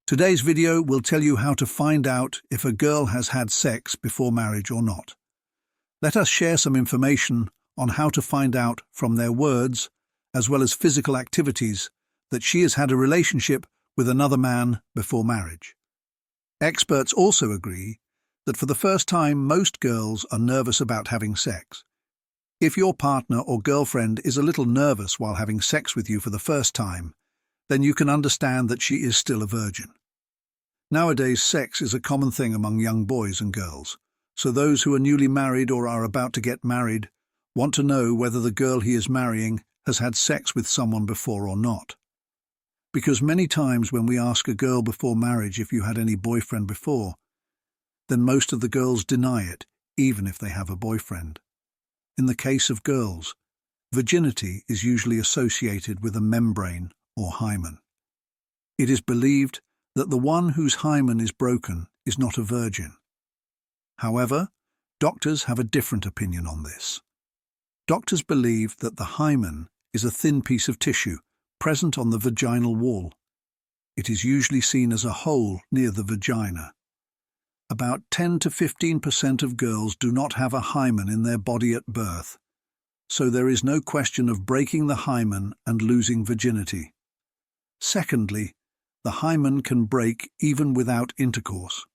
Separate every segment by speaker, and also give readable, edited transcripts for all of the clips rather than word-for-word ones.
Speaker 1: Today's video will tell you how to find out if a girl has had sex before marriage or not. Let us share some information on how to find out from their words, as well as physical activities, that she has had a relationship with another man before marriage. Experts also agree that for the first time most girls are nervous about having sex. If your partner or girlfriend is a little nervous while having sex with you for the first time, then you can understand that she is still a virgin. Nowadays, sex is a common thing among young boys and girls, so those who are newly married or are about to get married want to know whether the girl he is marrying has had sex with someone before or not. Because many times when we ask a girl before marriage if you had any boyfriend before, then most of the girls deny it, even if they have a boyfriend. In the case of girls, virginity is usually associated with a membrane or hymen. It is believed that the one whose hymen is broken is not a virgin. However, doctors have a different opinion on this. Doctors believe that the hymen is a thin piece of tissue present on the vaginal wall. It is usually seen as a hole near the vagina. About 10 to 15% of girls do not have a hymen in their body at birth, so there is no question of breaking the hymen and losing virginity. Secondly, the hymen can break even without intercourse.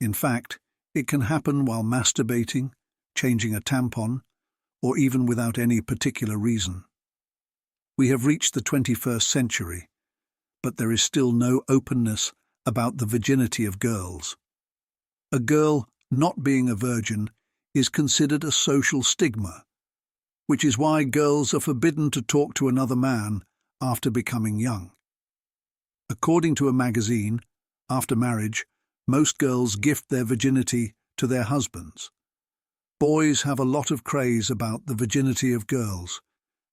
Speaker 1: In fact, it can happen while masturbating, changing a tampon, or even without any particular reason. We have reached the 21st century, but there is still no openness about the virginity of girls. A girl not being a virgin is considered a social stigma, which is why girls are forbidden to talk to another man after becoming young. According to a magazine, after marriage, most girls gift their virginity to their husbands. Boys have a lot of craze about the virginity of girls,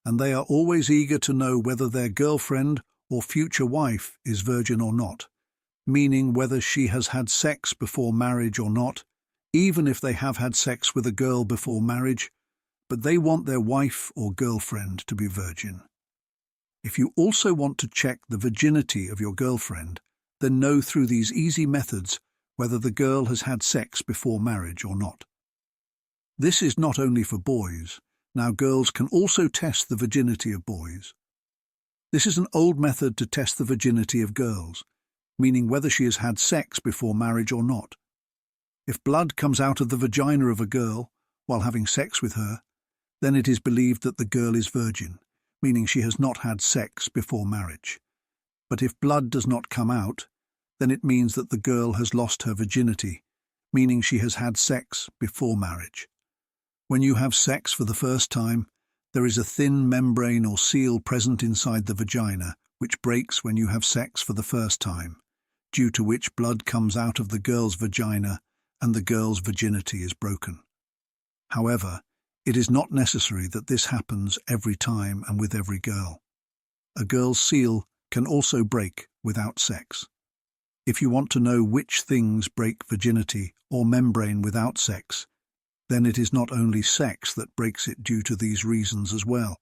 Speaker 1: and they are always eager to know whether their girlfriend or future wife is virgin or not, meaning whether she has had sex before marriage or not, even if they have had sex with a girl before marriage, but they want their wife or girlfriend to be virgin. If you also want to check the virginity of your girlfriend, then know through these easy methods whether the girl has had sex before marriage or not. This is not only for boys. Now girls can also test the virginity of boys. This is an old method to test the virginity of girls, meaning whether she has had sex before marriage or not. If blood comes out of the vagina of a girl while having sex with her, then it is believed that the girl is virgin, meaning she has not had sex before marriage. But if blood does not come out, then it means that the girl has lost her virginity, meaning she has had sex before marriage. When you have sex for the first time, there is a thin membrane or seal present inside the vagina, which breaks when you have sex for the first time, due to which blood comes out of the girl's vagina and the girl's virginity is broken. However, it is not necessary that this happens every time and with every girl. A girl's seal can also break without sex. If you want to know which things break virginity or membrane without sex, then it is not only sex that breaks it due to these reasons as well.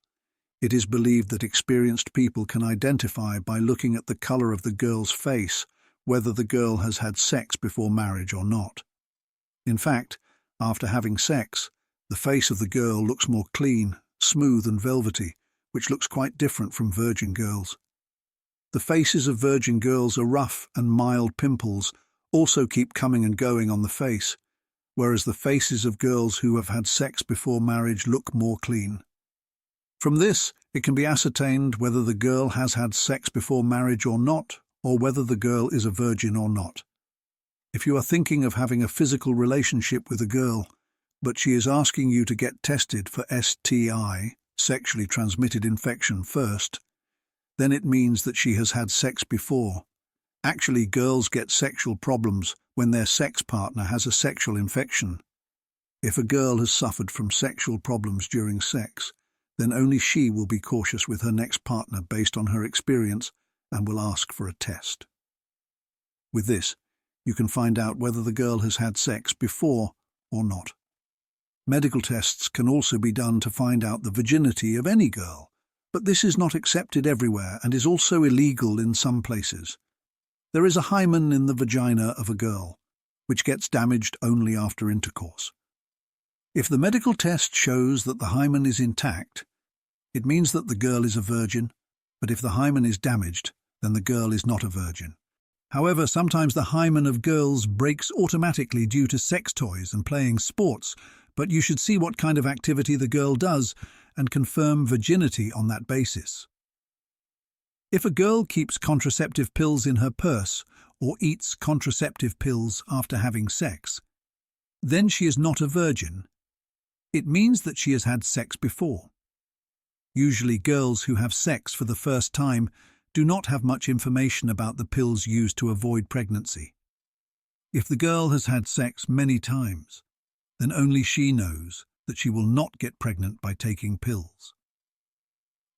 Speaker 1: It is believed that experienced people can identify by looking at the color of the girl's face whether the girl has had sex before marriage or not. In fact, after having sex, the face of the girl looks more clean, smooth and velvety, which looks quite different from virgin girls. The faces of virgin girls are rough and mild pimples also keep coming and going on the face, whereas the faces of girls who have had sex before marriage look more clean. From this, it can be ascertained whether the girl has had sex before marriage or not, or whether the girl is a virgin or not. If you are thinking of having a physical relationship with a girl, but she is asking you to get tested for STI, sexually transmitted infection, first, then it means that she has had sex before. Actually, girls get sexual problems when their sex partner has a sexual infection. If a girl has suffered from sexual problems during sex, then only she will be cautious with her next partner based on her experience and will ask for a test. With this, you can find out whether the girl has had sex before or not. Medical tests can also be done to find out the virginity of any girl, but this is not accepted everywhere and is also illegal in some places. There is a hymen in the vagina of a girl, which gets damaged only after intercourse. If the medical test shows that the hymen is intact, it means that the girl is a virgin, but if the hymen is damaged, then the girl is not a virgin. However, sometimes the hymen of girls breaks automatically due to sex toys and playing sports, but you should see what kind of activity the girl does and confirm virginity on that basis. If a girl keeps contraceptive pills in her purse or eats contraceptive pills after having sex, then she is not a virgin. It means that she has had sex before. Usually girls who have sex for the first time do not have much information about the pills used to avoid pregnancy. If the girl has had sex many times, then only she knows that she will not get pregnant by taking pills.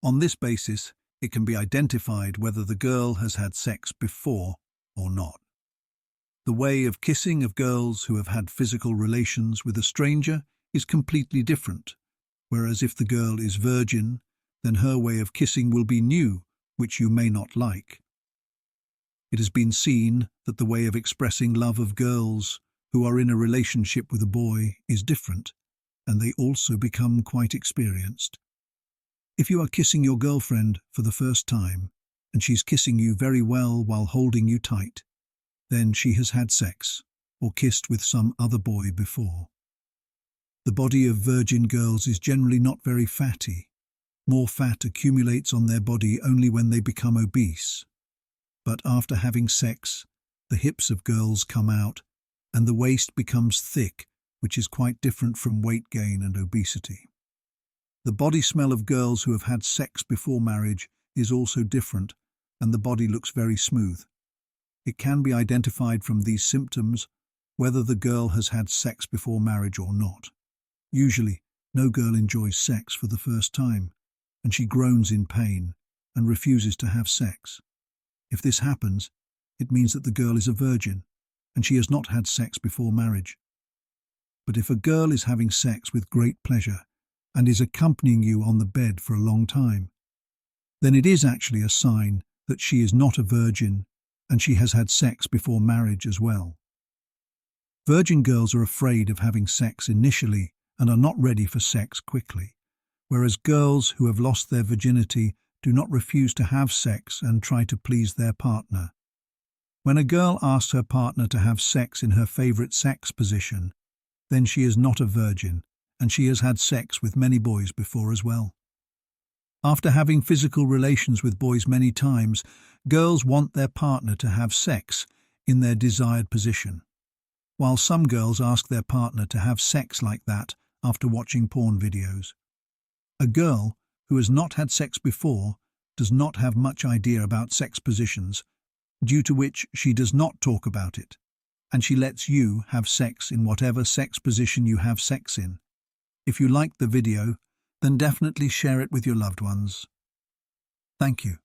Speaker 1: On this basis, it can be identified whether the girl has had sex before or not. The way of kissing of girls who have had physical relations with a stranger is completely different, whereas if the girl is virgin, then her way of kissing will be new, which you may not like. It has been seen that the way of expressing love of girls who are in a relationship with a boy is different, and they also become quite experienced. If you are kissing your girlfriend for the first time, and she's kissing you very well while holding you tight, then she has had sex or kissed with some other boy before. The body of virgin girls is generally not very fatty. More fat accumulates on their body only when they become obese. But after having sex, the hips of girls come out and the waist becomes thick, which is quite different from weight gain and obesity. The body smell of girls who have had sex before marriage is also different, and the body looks very smooth. It can be identified from these symptoms whether the girl has had sex before marriage or not. Usually, no girl enjoys sex for the first time, and she groans in pain and refuses to have sex. If this happens, it means that the girl is a virgin, and she has not had sex before marriage. But if a girl is having sex with great pleasure and is accompanying you on the bed for a long time, then it is actually a sign that she is not a virgin and she has had sex before marriage as well. Virgin girls are afraid of having sex initially and are not ready for sex quickly, whereas girls who have lost their virginity do not refuse to have sex and try to please their partner. When a girl asks her partner to have sex in her favorite sex position, then she is not a virgin, and she has had sex with many boys before as well. After having physical relations with boys many times, girls want their partner to have sex in their desired position, while some girls ask their partner to have sex like that after watching porn videos. A girl who has not had sex before does not have much idea about sex positions, due to which she does not talk about it, and she lets you have sex in whatever sex position you have sex in. If you liked the video, then definitely share it with your loved ones. Thank you.